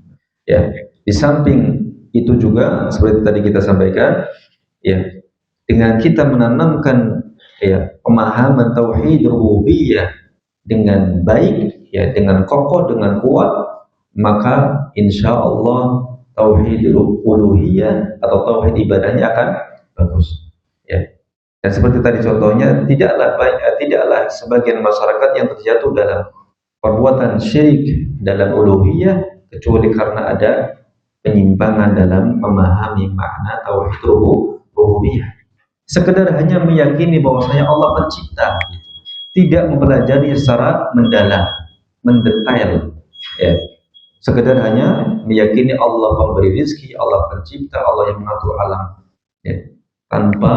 Ya, di samping itu juga seperti tadi kita sampaikan, ya, dengan kita menanamkan, ya, pemahaman tauhid rububiyah dengan baik, ya, dengan kokoh, dengan kuat, maka insya Allah tauhid uluhiyah atau tauhid ibadahnya akan bagus. Ya. Dan seperti tadi contohnya, tidaklah sebagian masyarakat yang terjatuh dalam perbuatan syirik dalam uluhiyah kecuali karena ada penyimpangan dalam memahami makna tauhid rububiyah. Sekedar hanya meyakini bahwasanya Allah pencipta, tidak mempelajari secara mendalam, mendetail, ya. Sekedar hanya meyakini Allah pemberi rezeki, Allah pencipta, Allah yang mengatur alam, ya, tanpa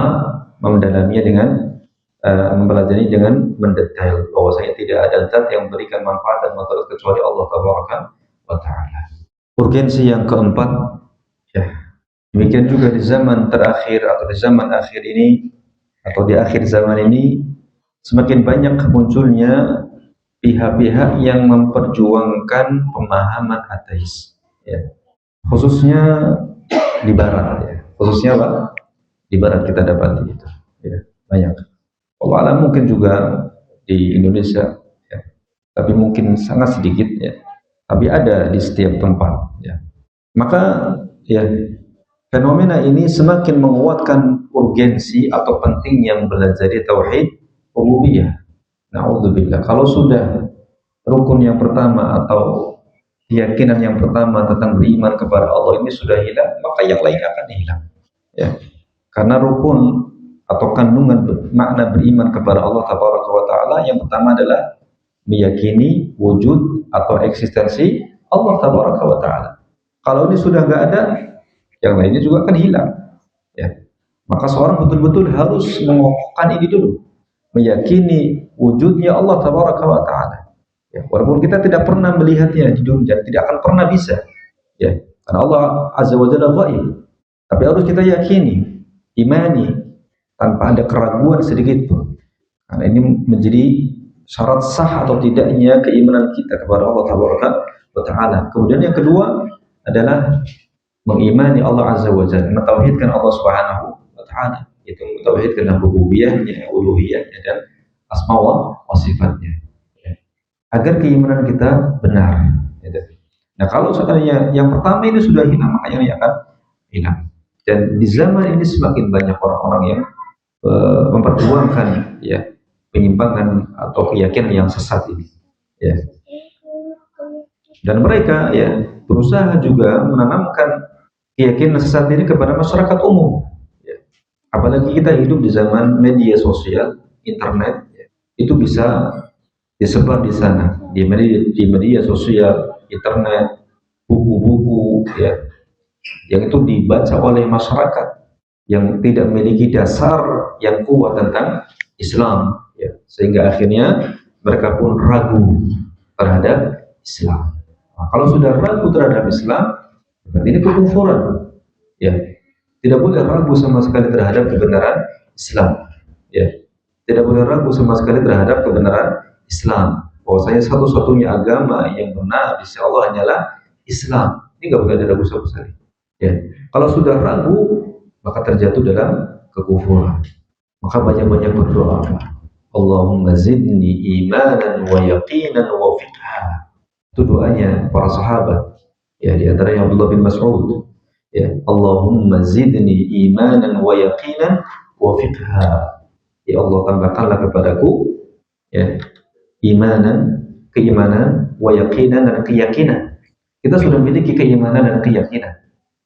mendalaminya dengan mempelajari dengan mendetail bahwasanya tidak ada zat yang memberikan manfaat dan mudarat kecuali Allah Tabaraka wa Ta'ala. Urgensi yang keempat, ya, demikian juga di zaman terakhir atau di zaman akhir ini atau di akhir zaman ini semakin banyak munculnya pihak-pihak yang memperjuangkan pemahaman ateis, ya, khususnya di barat, ya, khususnya apa? Di barat kita dapati itu, ya, banyak. Allah mungkin juga di Indonesia, ya, tapi mungkin sangat sedikit, ya, tapi ada di setiap tempat, ya. Maka, ya, fenomena ini semakin menguatkan urgensi atau pentingnya belajar tauhid rububiyah. Na'udzubillah. Kalau sudah rukun yang pertama atau keyakinan yang pertama tentang beriman kepada Allah ini sudah hilang, maka yang lain akan hilang, ya. Karena rukun atau kandungan makna beriman kepada Allah Tabaraka wa Ta'ala yang pertama adalah meyakini wujud atau eksistensi Allah Tabaraka wa Ta'ala. Kalau ini sudah nggak ada, yang lainnya juga akan hilang, ya. Maka seorang betul-betul harus mengokohkan ini dulu, meyakini wujudnya Allah Tabaraka wa Ta'ala, ya. Walaupun kita tidak pernah melihatnya di dunia, tidak akan pernah bisa, ya, karena Allah Azza wa Jalla ghaib, tapi harus kita yakini, imani tanpa ada keraguan sedikit pun. Karena ini menjadi syarat sah atau tidaknya keimanan kita kepada Allah Tabaraka wa Ta'ala. Kemudian yang kedua adalah mengimani Allah Azza wa Jalla, mentauhidkan Allah Subhanahu wa Ta'ala, yaitu mentauhidkan rububiyahnya, uluhiyahnya, dan asma wa sifatnya, ya, agar keimanan kita benar, ya. Nah, kalau seandainya yang pertama ini sudah hilang, maka yang akan hilang. Dan di zaman ini semakin banyak orang-orang yang memperjuangkan, ya, penyimpangan atau keyakinan yang sesat ini, ya. Dan mereka, ya, berusaha juga menanamkan keyakinan sesat ini kepada masyarakat umum, ya. Apalagi kita hidup di zaman media sosial, internet, ya, itu bisa disebar di sana, di media sosial, internet, buku-buku, ya, yang itu dibaca oleh masyarakat yang tidak memiliki dasar yang kuat tentang Islam, ya, sehingga akhirnya mereka pun ragu terhadap Islam. Nah, kalau sudah ragu terhadap Islam, berarti ini kekufuran, ya. Tidak boleh ragu sama sekali terhadap kebenaran Islam, ya. Tidak boleh ragu sama sekali terhadap kebenaran Islam. Bahwasanya satu-satunya agama yang benar di sisi Allah hanyalah Islam. Ini nggak boleh ada ragu sama sekali. Ya, kalau sudah ragu, maka terjatuh dalam kekufuran. Maka banyak-banyak berdoa. Allahumma zidni imanan wa yaqinan wa fiqha. Itu doanya para sahabat. Ya, di antaranya Abdullah bin Mas'ud. Ya, Allahumma zidni imanan wa yaqinan wa fiqha. Ya Allah, tambahkanlah kepadaku, ya, imanan, keimanan, wa yaqinan, dan keyakinan. Kita sudah memiliki keimanan dan keyakinan,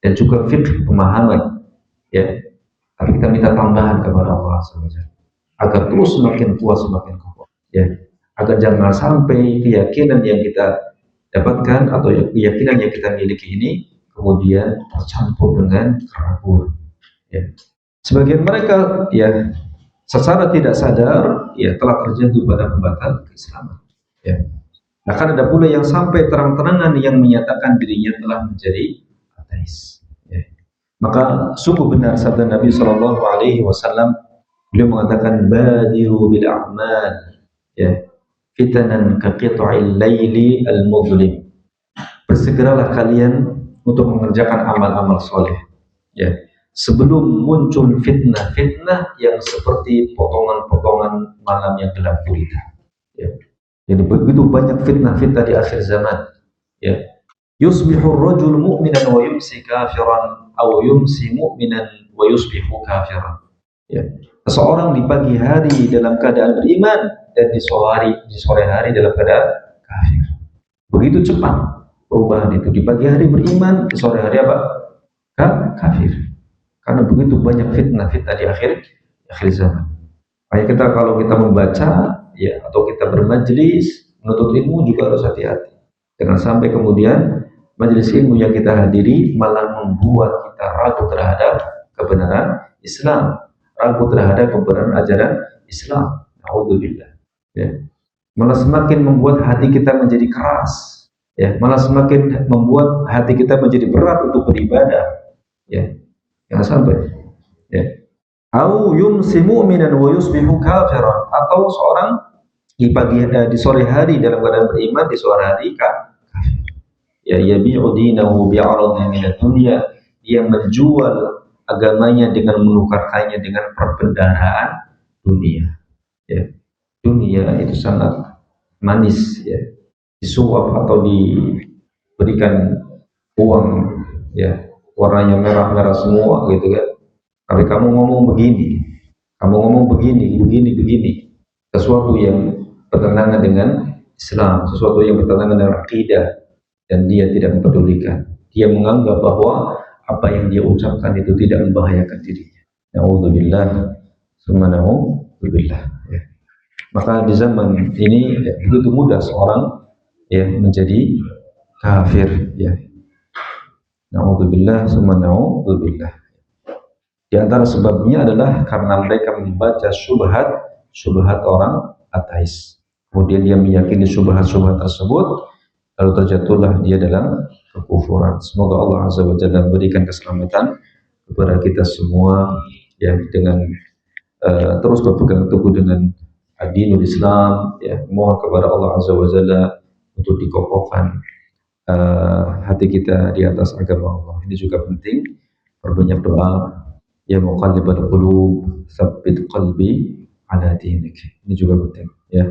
dan juga fiqh, pemahaman, ya. Tapi kita minta tambahan kepada Allah SWT agar terus semakin kuat, semakin kuat, ya. Agar jangan sampai keyakinan yang kita dapatkan atau keyakinan yang kita miliki ini kemudian tercampur dengan keraguan, ya. Sebagian mereka, ya, secara tidak sadar, ya, telah terjatuh pada pembatal keislaman, ya. Bahkan ada pula yang sampai terang-terangan yang menyatakan dirinya telah menjadi ateis, ya. Maka sungguh benar sabda Nabi Shallallahu Alaihi Wasallam, beliau mengatakan badiru bil a'mal, ya, fitanan kaqita'il laili al mudlim. Bersegeralah kalian untuk mengerjakan amal-amal soleh, ya, sebelum muncul fitnah-fitnah yang seperti potongan-potongan malam yang gelap gulita, ya. Jadi begitu banyak fitnah-fitnah di akhir zaman, ya. Yusbihu rajul mu'minan wa yumsi kafiran, atau yumsi mu'minan wa yusbihu kafiran, ya. Seseorang di pagi hari dalam keadaan beriman, dan di sore hari dalam keadaan kafir. Begitu cepat perubahan itu, di pagi hari beriman, di sore hari apa? Kafir. Karena begitu banyak fitnah-fitnah di akhir zaman. Makanya kita, kalau kita membaca, ya, atau kita bermajelis menuntut ilmu, juga harus hati-hati. Jangan sampai kemudian majelis ilmu yang kita hadiri malah membuat kita ragu terhadap kebenaran Islam, ragu terhadap kebenaran ajaran Islam. Alhamdulillah, ya. Malah semakin membuat hati kita menjadi keras, ya. Malah semakin membuat hati kita menjadi berat untuk beribadah, ya. Jangan sampai, ya. Au yumsi mu'minan wa yusbihu kafiran, atau seorang di sore hari dalam keadaan beriman, di sore hari kafir. Ya, yabi'u dinahu bi'aradin minad dunya, dia menjual agamanya dengan menukarkannya dengan perbendaharaan dunia, ya. Dunia itu sangat manis, ya. Disuap atau diberikan uang, ya, warnanya merah-merah semua, gitu kan. Tapi kamu ngomong begini, begini, sesuatu yang bertentangan dengan Islam, sesuatu yang bertentangan dengan akidah, dan dia tidak mempedulikan. Dia menganggap bahwa apa yang dia ucapkan itu tidak membahayakan dirinya. Na'udzubillah, summa na'udzubillah, ya. Maka di zaman ini, ya, begitu mudah seorang, ya, menjadi kafir, ya. Na'udzubillah, summa na'udzubillah. Di antara sebabnya adalah karena mereka membaca syubhat orang ateis. Kemudian dia meyakini syubhat-syubhat tersebut, lalu terjatuhlah dia dalam kekufuran. Semoga Allah Azza wa Jalla memberikan keselamatan kepada kita semua, ya, dengan terus berpegang teguh dengan dinul Islam, ya. Mohon kepada Allah Azza wa Jalla untuk dikokohkan hati kita di atas agama Allah. Ini juga penting, perbanyak doa. Ya muqallibal qulub, tsabbit qalbi ala dinik. Ini juga penting, ya.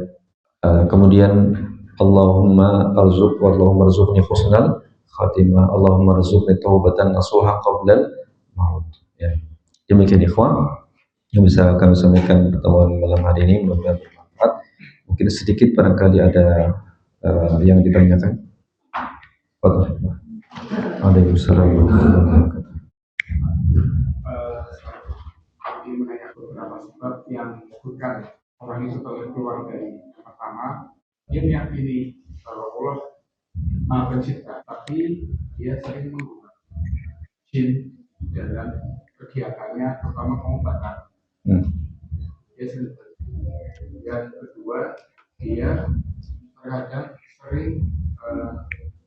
Kemudian Allahumma arzuqni husnal khatimah, Allahumma arzuqni taubatan nasuha qablal maut, ya. Demikian ikhwan yang bisa kami sampaikan pertemuan malam hari ini, mudah-mudahan bermanfaat. Mungkin sedikit barangkali ada yang ditanyakan. Waalaikumsalam warahmatullahi wabarakatuh. sebab yang menyebutkan orang itu keluar dari yang pertama, dia meyakini bahwa Allah Maha Pencipta, tapi dia sering menggunakan jin dalam kegiatannya, terutama pengobatan. Dia sering. Yang kedua, dia terkadang sering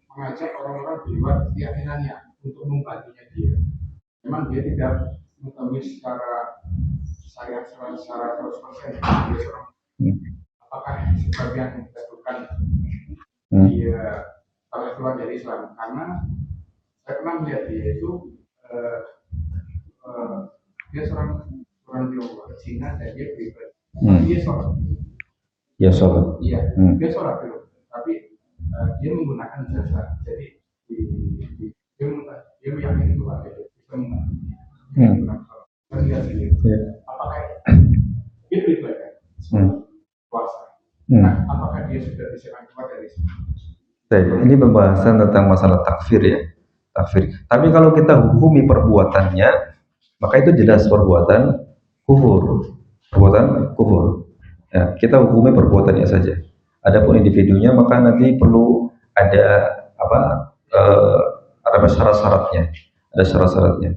mengajak orang-orang di luar keyakinannya untuk membantunya dia. Memang dia tidak mengetahui secara 100% dia seorang. Apakah sebab yang menyebabkan dia kalau keluar dari Islam? Karena saya pernah melihat dia itu dia seorang Tionghoa, Cina, dan dia beribadah. Dia sholat. Ya sholat. Iya, dia sholat dulu. Tapi dia menggunakan jasa. Jadi dia meyakini Tuhan itu bisa menggunakan sholat. Apakah dia beribadah? Puasa. Nah, apakah dia sudah bisa keluar dari Islam? Ini pembahasan tentang masalah takfir ya. Takfir. Tapi kalau kita hukumi perbuatannya, maka itu jelas perbuatan kufur. Perbuatan kufur. Ya, kita hukumi perbuatannya saja. Adapun individunya maka nanti perlu ada ada syarat-syaratnya. Ada syarat-syaratnya.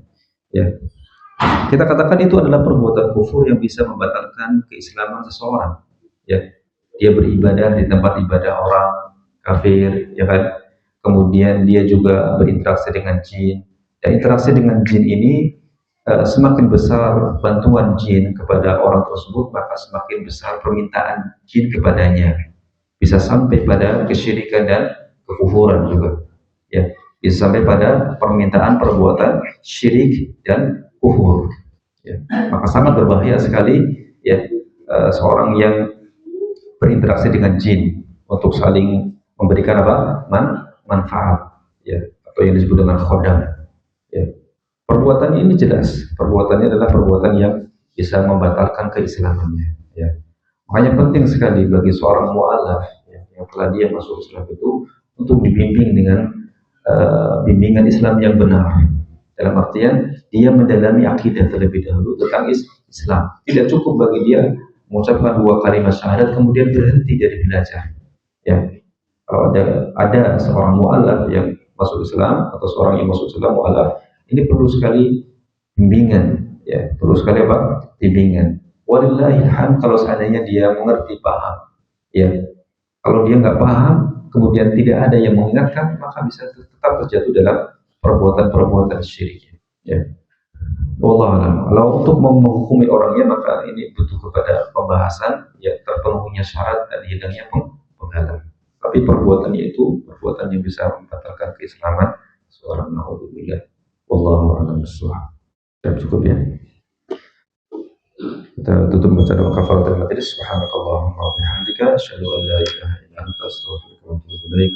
Ya. Kita katakan itu adalah perbuatan kufur yang bisa membatalkan keislaman seseorang. Ya. Dia beribadah di tempat ibadah orang kafir, ya kan? Kemudian dia juga berinteraksi dengan jin. Dan interaksi dengan jin ini semakin besar bantuan jin kepada orang tersebut, maka semakin besar permintaan jin kepadanya. Bisa sampai pada kesyirikan dan kekufuran juga. Ya, bisa sampai pada permintaan perbuatan syirik dan kufur. Ya, maka sangat berbahaya sekali ya seorang yang berinteraksi dengan jin untuk saling memberikan manfaat ya, atau yang disebut dengan khodam ya. Perbuatannya ini jelas, perbuatannya adalah perbuatan yang bisa membatalkan keislamannya ya. Makanya penting sekali bagi seorang mu'alaf ya, yang telah dia masuk Islam itu untuk dibimbing dengan bimbingan Islam yang benar, dalam artian dia mendalami akidah terlebih dahulu tentang Islam. Tidak cukup bagi dia mengucapkan 2 kalimat syahadat kemudian berhenti dari belajar. Ya, kalau ada seorang mu'alaf yang masuk Islam atau seorang yang masuk Islam mu'alaf, ini perlu sekali bimbingan. Ya, perlu sekali bimbingan. Walillahilhamd kalau seandainya dia mengerti, paham. Ya, kalau dia nggak paham, kemudian tidak ada yang mengingatkan, maka bisa tetap terjatuh dalam perbuatan-perbuatan syirik. Ya. Wallahualam. Kalau untuk menghukumi orangnya maka ini butuh kepada pembahasan ya terpenuhinya syarat dan hilangnya penghalang. Tapi perbuatannya itu perbuatan yang bisa membatalkan keislaman seorang. Naudzubillah. Wallahualam bishawab. Cukup ya. Kita tutup baca doa kafaratul majelis. Subhanakallahumma wa bihamdika asyhadu an la ilaha illa anta astaghfiruka wa atubu ilaik.